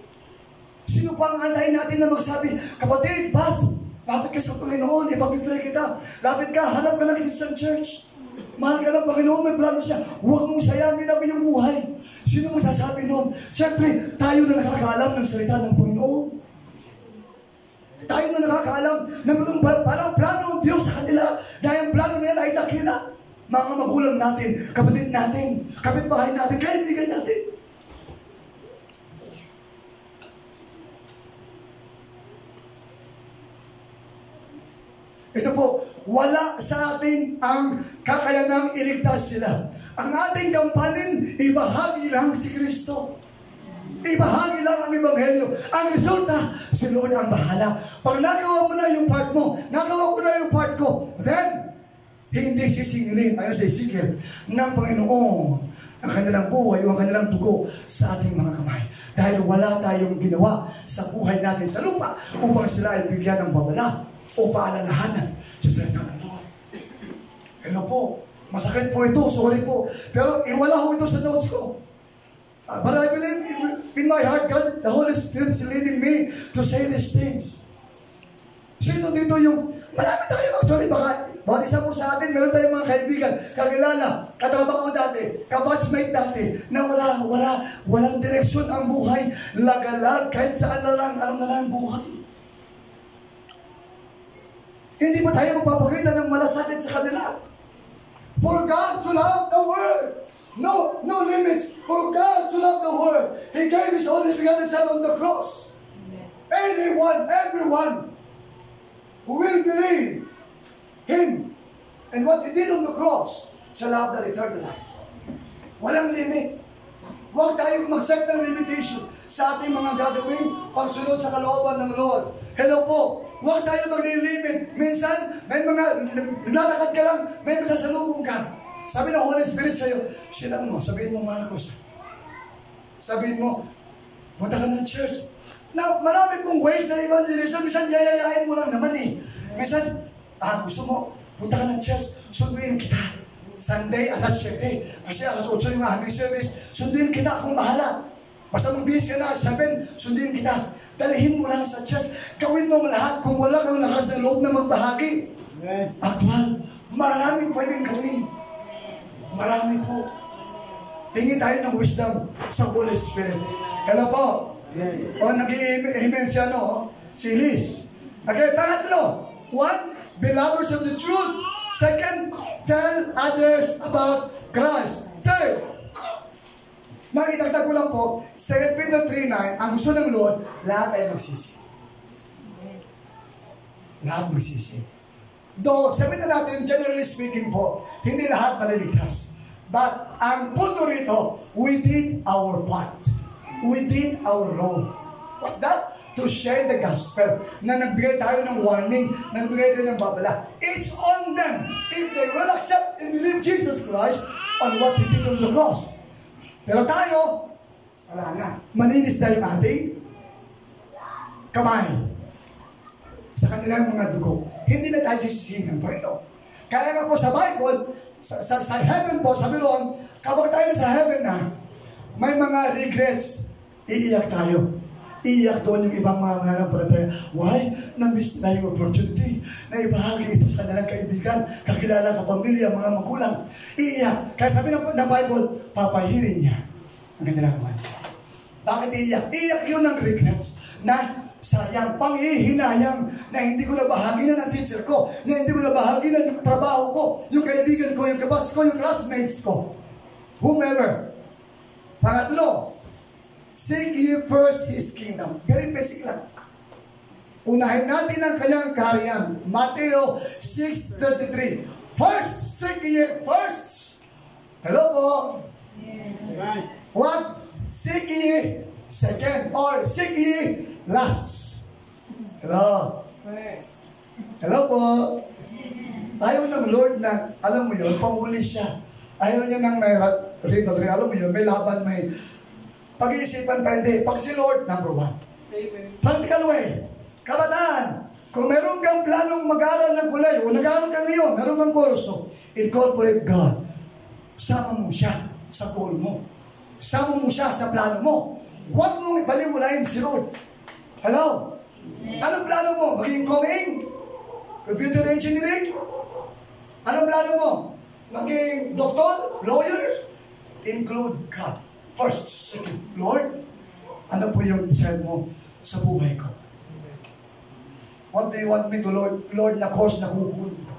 Sino pa ang antayin natin na magsabi, kapatid, Bats, lapit ka sa Panginoon, ipag-pray kita. Lapit ka, hanap ka ng isang church. Mahal ka ng Panginoon, may plano siya. Huwag mong sayangin ang iyong buhay. Sino masasabi noon? Siyempre, tayo na nakakaalam ng salita ng Panginoon. Tayo na nakakaalam ng parang plano ng Diyos sa kanila. Dahil ang plano nila ay dakila. Mga magulang natin, kapatid natin, kapitbahay natin, kaibigan natin. Ito po, wala sa atin ang kakayanang iligtas sila. Ang ating gampanin, ibahagi lang si Kristo. Ibahagi lang ang Ebanghelyo. Ang resulta, si Lord ang bahala. Pag nagawa mo na yung part mo, nagawa ko na yung part ko, then, hindi sisingilin, ayon sa Ezekiel, ng Panginoon ang kanilang buhay o ang kanilang dugo sa ating mga kamay. Dahil wala tayong ginawa sa buhay natin sa lupa upang sila ay bigyan ng babala o paalalahanan sa salita ng Lord. Hello po, masakit po ito, sorry po. Pero wala ko ito sa notes ko. But I believe in my heart, God, the Holy Spirit is leading me to say these things. Sino dito yung, marami tayo actually, baka isa po sa atin, meron tayong mga kaibigan, kakilala, katrabaho dati, kabatchmate dati, na walang direksyon ang buhay, lagalag, kahit saan na lang, alam na lang ang buhay. Hindi ba tayo magpapakita ng malasakit sa kanila? For God so loved the world. No limits. For God so loved the world. He gave His only begotten Son on the cross. Everyone who will believe Him and what He did on the cross shall have that eternal life. Walang limit. Huwag tayong mag-set ng limitation sa ating mga gagawing pagsunod sa kalooban ng Lord. Hello po. Huwag tayo mag-limit. Minsan, may mga nalakad ka lang, may masasalubong ka. Sabi ng Holy Spirit sa'yo, silang mo, sabihin mo, Marcos. Sabihin mo, punta ka ng church. Now, marami pong ways na evangelism. Minsan, yayayain mo lang naman eh. Minsan, gusto mo, punta ka ng church, sunduin kita. Sunday, alas 7. Kasi alas 8 yung aming service. Sunduin kita, akong bahala. Basta magbihis ka na, 7, sunduin kita. Dalihin mo lang sa church. Gawin mo lahat. Kung wala kang lakas ng loob na magbahagi. Actual, maraming pwedeng gawin. Marami po. Hingi tayo ng wisdom sa Holy Spirit. Hello po. O, nag-i-amen siya, no? Si Liz. Okay, pangatlo. 1, be lovers of the truth. 2, tell others about Christ. 3, nakitagtag ko lang po, 2 Peter 3:9, ang gusto ng Lord, lahat ay magsisi. Lahat magsisi. Though, sabihin na natin, generally speaking po, hindi lahat maliligtas. But, ang punto rito, we did our part. We did our role. What's that? To share the gospel. Na nagbigay tayo ng warning, na nagbigay tayo ng babala. It's on them if they will accept and believe Jesus Christ on what He did on the cross. Pero tayo, wala na. Maninis na yung ating kamay sa kanilang mga dugo. Hindi na tayo sisisihin ng Panginoon. Kaya nga po sa Bible, sa heaven po, sabi roon, kapag tayo sa heaven na, may mga regrets, iiyak tayo. Iiyak doon yung ibang mga nanampalataya. Why? Na-miss na yung opportunity na ibahagi ito sa kanilang kaibigan, kakilala, kapamilya, mga magulang. Iiyak. Kaya sabi ng Bible, papahirin niya ang kanilang man. Bakit iiyak? Iiyak yun ng regrets na sayang, panghihinayang na hindi ko nabahagi na ng teacher ko, na hindi ko nabahagi na yung trabaho ko, yung kaibigan ko, yung kabats ko, yung classmates ko. Whomever. Pangatlo, seek ye first His kingdom. Very basic lang. Unahin natin ang kanyang kaharian. Mateo 6:33. First, seek ye first. Hello po. Amen. What? Seek ye second or seek ye last. Hello. First. Hello po. Ayaw ng Lord na, alam mo yun, panguli siya. Ayaw niya ng may rivalry. Alam mo yun, may laban, may pag-iisipan pa hindi. Pag si Lord, number one. Practical way. Kabataan. Kung meron kang planong mag-aaral ng kulay, o nag-aaral ka ngayon, meron kang kurso, incorporate God. Sama mo siya sa goal mo. Sama mo siya sa plano mo. Huwag mong ibaliwalayin si Lord. Hello? Anong plano mo? Maging coding? Computer engineering? Anong plano mo? Maging doktor? Lawyer? Include God. First, second, Lord, ano po yung desire mo sa buhay ko? What do you want me to, Lord, na course na kukunin ko?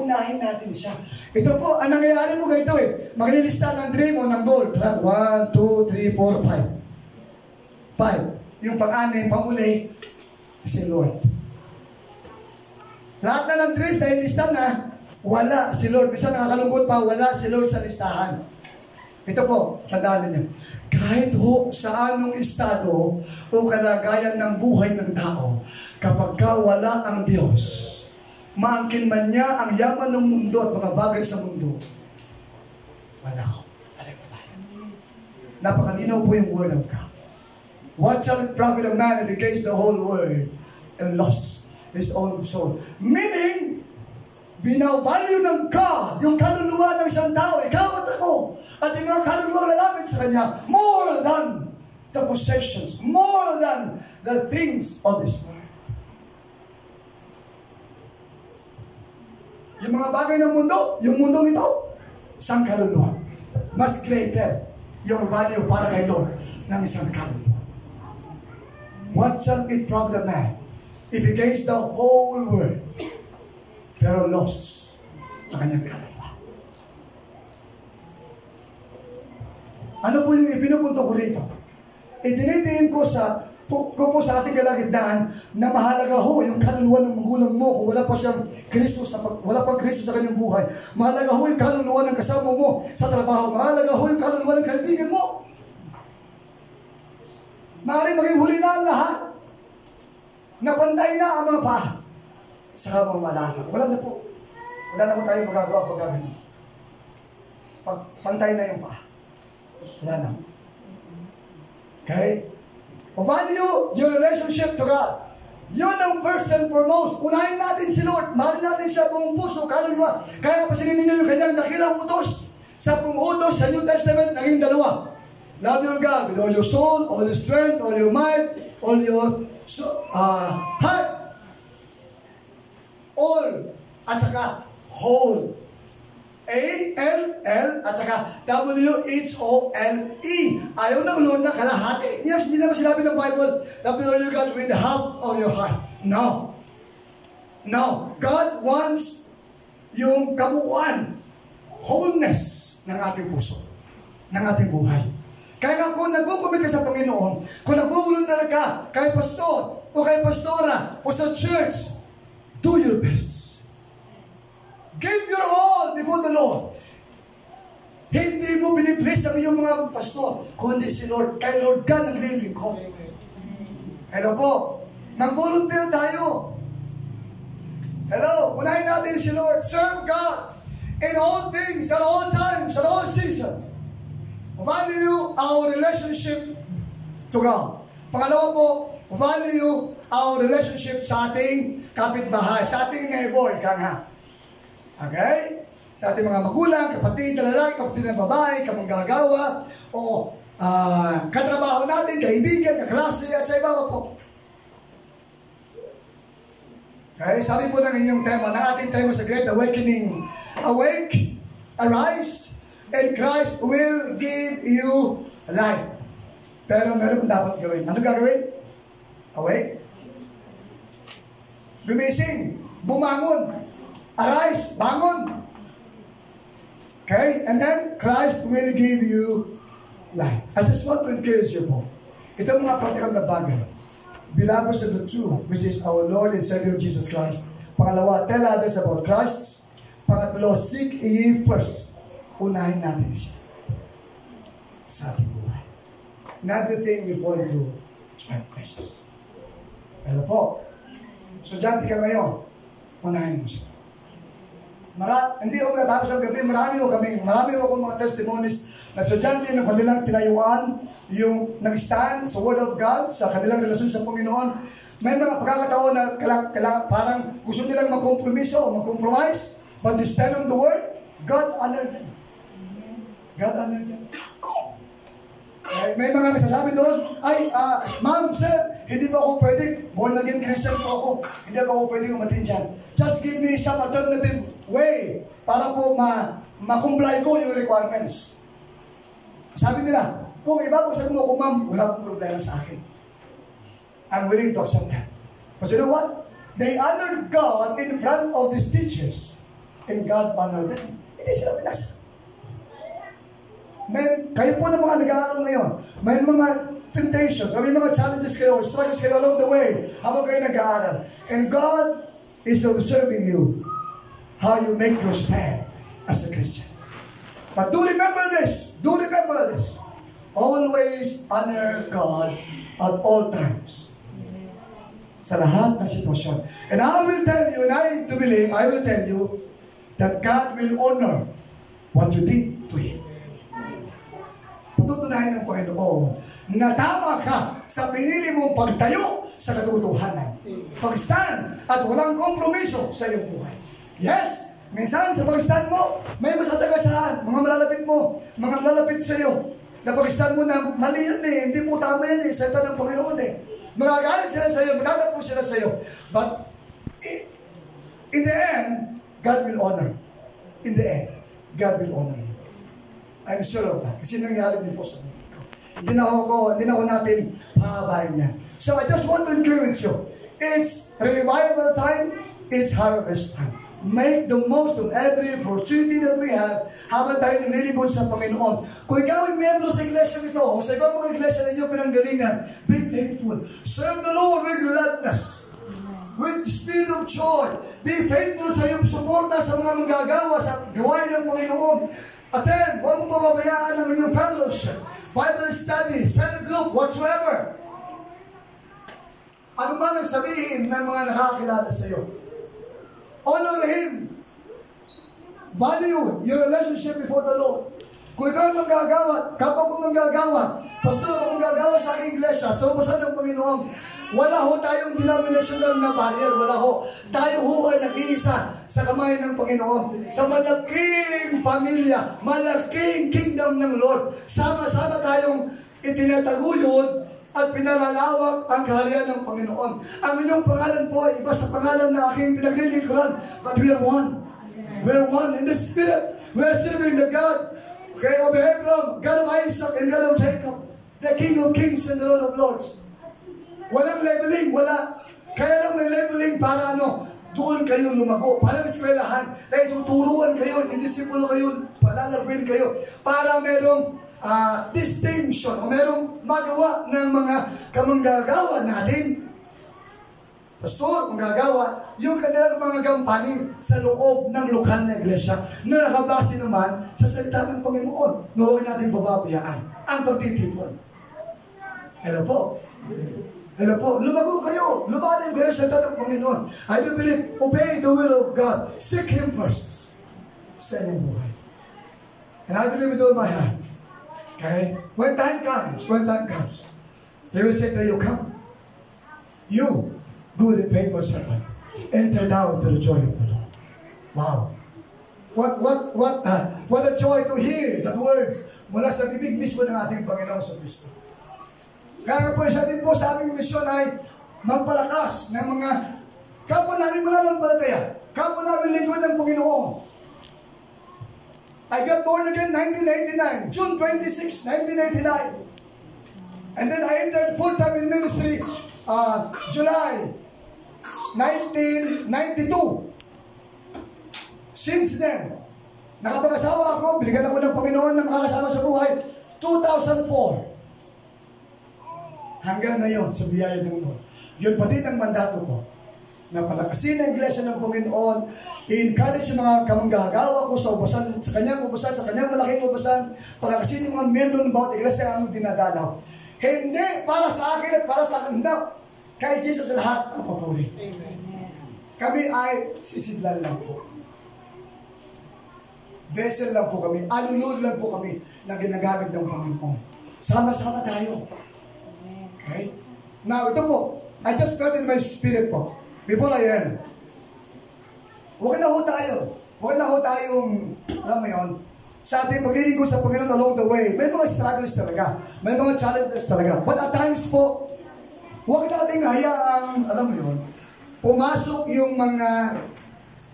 Unahin natin siya. Ito po, ang nangyayari mo ganito maglilista ng dream o ng goal. 1, 2, 3, 4, 5. 5. Yung pang-anim, pang-uli, si Lord. Lahat na ng dreams na ilista na, wala si Lord. Minsan nakakalungkot pa, wala si Lord sa listahan. Ito po, tandaan niyo. Kahit sa anong estado o kalagayan ng buhay ng tao, kapag wala ang Diyos, maangkin man niya ang yaman ng mundo at mga bagay sa mundo, wala ko. Napakalinaw po yung word of God. What shall it profit a man if he gains the whole world and lost his own soul? Meaning, binavalue ng God yung kaluluwa ng isang tao, ikaw at ako, at yung mga kaluluwa lalapit sa Kanya, more than the possessions, more than the things of this world. Yung mga bagay ng mundo, yung mundong ito, isang kaluluwa. Mas greater yung value para kay Lord ng isang kaluluwa. What shall it profit a man if he gains the whole world pero lost ang kanyang kaluluwa? Ano po yung ipinupunto ko rito? Idinidiin ko po sa ating kalagitnaan na mahalaga ho yung kaluluwa ng magulang mo kung wala pa siyang Kristo wala pang Kristo sa kanyang buhay. Mahalaga ho yung kaluluwa ng kasama mo sa trabaho. Mahalaga ho yung kaluluwa ng kaibigan mo. Maaaring maging huli na ang lahat. Napantay na ang mga paa. Saka mga malala. Wala na po. Wala na po tayo magagawa pag gagawin. Pantay na yung paa. Wala na. Okay? Value your relationship to God. Yun ang first and foremost. Unahin natin si Lord. Mahal natin siya buong puso, kaluluwa. Kaya pasilinin niyo yung kanyang dakilang utos. Sa utos sa New Testament, naging dalawa. Love your God with all your soul, all your strength, all your mind, all your heart. All. At saka whole. A-L-L at saka W-H-O-L-E. Ayaw ng Lord na kalahati. Yes, hindi naman sinabi ng Bible, love the Lord your God with half of your heart. No. No. God wants yung kabuuan, wholeness ng ating puso, ng ating buhay. Kaya nga kung nagkukumit ka sa Panginoon, kung nagbubuluntar ka kay pastor, o kay pastora, o sa church, do your best. Give your all before the Lord. Hindi mo piniplace ang iyong mga pastor, kundi si Lord. Kay Lord God ang living ko. Hello po. Mag-volunteer tayo. Hello. Unahin natin si Lord. Serve God in all things, at all times, at all seasons. Value our relationship to God. Pangalawa po, value our relationship sa ating kapitbahay, sa ating neighbor, ika nga. Okay? Sa ating mga magulang, kapatid na lalaki, kapatid na babae, kamanggagawa, o katrabaho natin, kaibigan, kaklase, at sa iba pa po. Okay? Sabi po ng inyong tema, ng ating tema sa Great Awakening, awake, arise, and Christ will give you light. Pero meron kong dapat gawin. Ano gagawin? Awake. Gumising. Bumangon. Arise. Bangon. Okay? And then, Christ will give you light. I just want to encourage you po. Ito mga practical na bagay. Believers of the truth, which is our Lord and Savior Jesus Christ. Pangalawa, tell others about Christ. Pangatlo, seek ye first. Unahin natin siya sa ating buhay. In everything we fall into precious. Pero po, estudyante ka ngayon, unahin mo siya. Hindi ako natapos ang gabi, marami ako mga testimonies na estudyante ng kanilang tinayuan, yung nag-stand sa Word of God, sa kanilang relasyon sa Panginoon. May mga pagkakataon na parang gusto nilang magkompromiso o mag-compromise, but they stand on the Word, God honored them. God honored them. May mga nagsasabi doon, ma'am, sir, hindi pa ako pwede, born again Christian po ako, hindi pa ako pwede umatin dyan. Just give me some alternative way para po ma-comply ko yung requirements. Sabi nila, kung iba po sabi mo ko, ma'am, wala pong problema sa akin. I'm willing to accept that. But you know what? They honored God in front of these teachers, and God honored them. Hindi sila pinasa. Kayo po ng mga nag-aaral ngayon, may mga temptations, may mga challenges kayo, struggles kayo along the way, habang kayo nag-aaral. And God is observing you, how you make your stand as a Christian. But do remember this, always honor God at all times. Sa lahat ng sitwasyon. And I will tell you, and I do believe, I will tell you, that God will honor what you did to Him. Patutunayan ng Panginoon na tama ka sa pinili mong pagtayo sa katotohanan. Pag-stand at walang kompromiso sa iyong buhay. Yes, minsan sa pag-stand mo, may masasagasaan, mga malalapit mo, mga malalapit sa iyo. Na pag-stand mo na mali yan hindi po tama yan salita ng Panginoon Magagalit sila sa iyo, magagalit po sila sa iyo. But in the end, God will honor. In the end, God will honor you. I'm sure of that. Kasi nangyari din po sa buhay ko. Hindi na ako natin pahabain yan. So I just want to encourage you. It's revival time. It's harvest time. Make the most of every opportunity that we have habang tayo nililingkod sa Panginoon. Kung ikaw ay miyembro sa iglesia nito, o sa ibang mga iglesia ninyo pinanggalingan, be faithful. Serve the Lord with gladness. With the spirit of joy. Be faithful sa iyong suporta sa mga manggagawa sa gawain ng Panginoon. Attend, huwag mo pababayaan ang inyong fellowship, Bible study, cell group, whatsoever. Ano man ang sabihin ng mga nakakilala sa iyo? Honor Him. Value your relationship before the Lord. Kung ikaw ang manggagawa, kapag kung manggagawa, pastor ang manggagawa sa aking iglesia, sa upasan ng Panginoon, wala ho tayong denominational na barrier, wala ho. Tayo ho ay nag-iisa sa kamay ng Panginoon. Sa malaking pamilya, malaking kingdom ng Lord. Sama-sama tayong itinataguyod at pinalalawak ang kaharian ng Panginoon. Ang inyong pangalan po ay iba sa pangalan na aking pinaglilingkuran. But we are one. We are one in the Spirit. We are serving the God, okay, of Abraham, God of Isaac, and God of Jacob, the King of Kings and the Lord of Lords. Walang leveling, wala. Kaya lang may leveling para doon kayo lumago. Parang eskwelahan, na ituturuan kayo, didisipulo kayo, palalagwin kayo, para merong distinction, o merong magawa ng mga kamanggagawa natin. Pastor, manggagawa, yung kanilang mga gampanin sa loob ng lokal na iglesia na nakabase naman sa salita ng Panginoon. Huwag natin bababayaan ang pagtitipon. Hello po. Hello po, lumago kayo, lumanin kayo sa salita ng Panginoon. I do believe, obey the will of God. Seek Him first sa inyong buhay. And I believe with all my heart. Okay? When time comes, He will say to you, come. You, good and faithful servant, enter thou into the joy of the Lord. Wow. What a joy to hear the words mula sa bibig mismo ng ating Panginoon sa Kristo. Kaya po isa din po sa aming misyon ay magpalakas ng mga kapwa namin mananampalataya, kapwa namin lingkod ng Panginoon. I got born again 1989, June 26, 1989. And then I entered full-time in ministry July 1992. Since then, nakapag-asawa ako, binigyan ako ng Panginoon na makakasama sa buhay, 2004. Hanggang ngayon, sa biyaya ng Lord. Yun pa din ang mandato ko. Na palakasin ang iglesia ng Panginoon, i-encourage yung mga kamanggagawa ko sa ubasan, sa kanyang ubasan, sa kanyang malaking ubasan, palakasin yung mga membro ng bawat iglesia ang dinadalaw. Hindi para sa akin at para sa akin. No. Kay Jesus lahat ang papuri. Kami ay sisidlan lang po. Vessel lang po kami. Alulod lang po kami na ginagamit ng Panginoon. Sama-sama tayo. Okay? Now, ito po. I just felt in my spirit po. Before I end. Huwag na ho tayo. Huwag na ho tayong, alam mo yun, sa ating paglilingkod sa Panginoon along the way, may mga struggles talaga. May mga challenges talaga. But at times po, huwag nating hayaang, alam mo yun, pumasok yung mga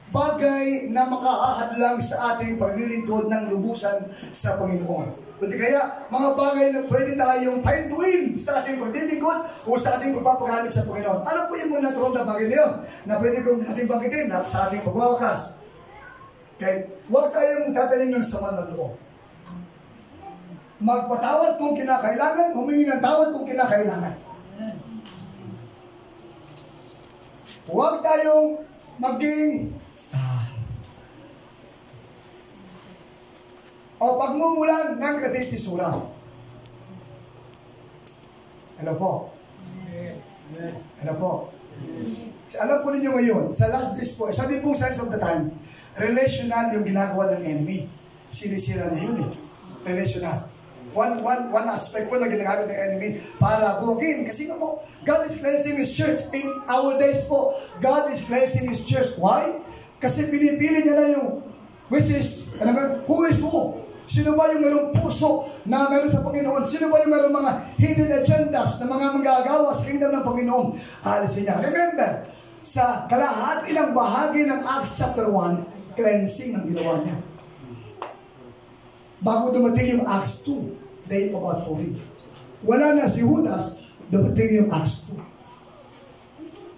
bagay na makahahadlang sa ating paglilingkod ng lubusan sa Panginoon. Kundi kaya, mga bagay na pwede tayong pahintuin sa ating paglilingkod o sa ating pagpapahanap sa Panginoon. Ano po yung mga natural na bagay na yun na pwede kong natin banggitin sa ating pagwawakas? Okay? Huwag tayong tatanim ng sama ng loob. Magpatawad kung kinakailangan, humingi ng tawad kung kinakailangan. Huwag tayong maging o pagmumulan ng katitisura. Ano po? Ano po? Alam po ninyo ngayon, sa last days po, isa din pong signs of the time, relational yung ginagawa ng enemy. Sinisira niya yun eh. Relational. One aspect po na ginagamit ng enemy para bugin. Kasi nga po, God is cleansing His church. In our days po, God is cleansing His church. Why? Kasi pinipili niya na yung, which is, who is who? Sino ba yung mayroong puso na mayroon sa Panginoon? Sino ba yung mayroong mga hidden agendas na mga manggagawa sa kingdom ng Panginoon? Alisin niya. Remember, sa kalahati ng bahagi ng Acts chapter 1, cleansing ang ginawa niya. Bago dumating yung Acts 2, day of outpouring. Wala na si Judas, dumating yung Acts 2.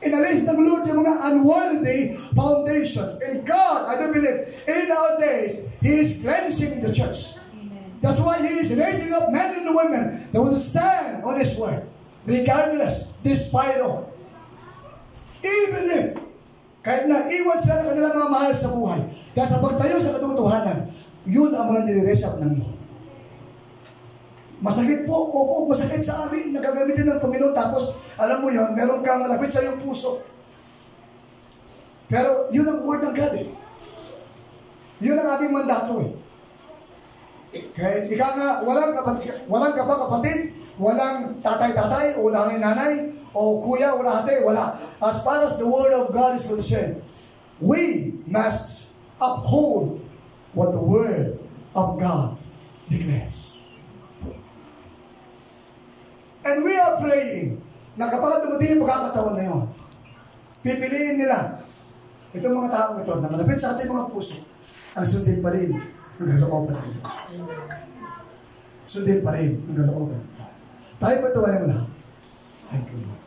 Inalis ng Lord yung mga unworthy foundations. And God, I do believe, in our days, He is cleansing the church. That's why He is raising up men and women that will stand on His word. Regardless, despite all. Even if, kahit na iwan sila ng kanilang mga mahal sa buhay, dahil sa pagtayo sa katotohanan, yun ang mga nire-raise up ng Lord. Masakit po, opo, masakit sa amin, nagagamitin ng Panginoon, tapos, alam mo yun, meron kang malapit sa iyong puso. Pero, yun ang word ng God eh. Yun ang aming mandato eh. Okay? Ika nga, walang kapatid, walang tatay-tatay, o nanay-nanay, o kuya, o ate, wala. As far as the word of God is concerned, we must uphold what the word of God declares. And we are praying na kapag dumating yung pagkakataon na yun, pipiliin nila itong mga tao ito na malapit sa ating mga puso ang sundin pa rin ang kalooban ng Diyos. Sundin pa rin ang kalooban. Tayo pa ito ay mula. Thank you.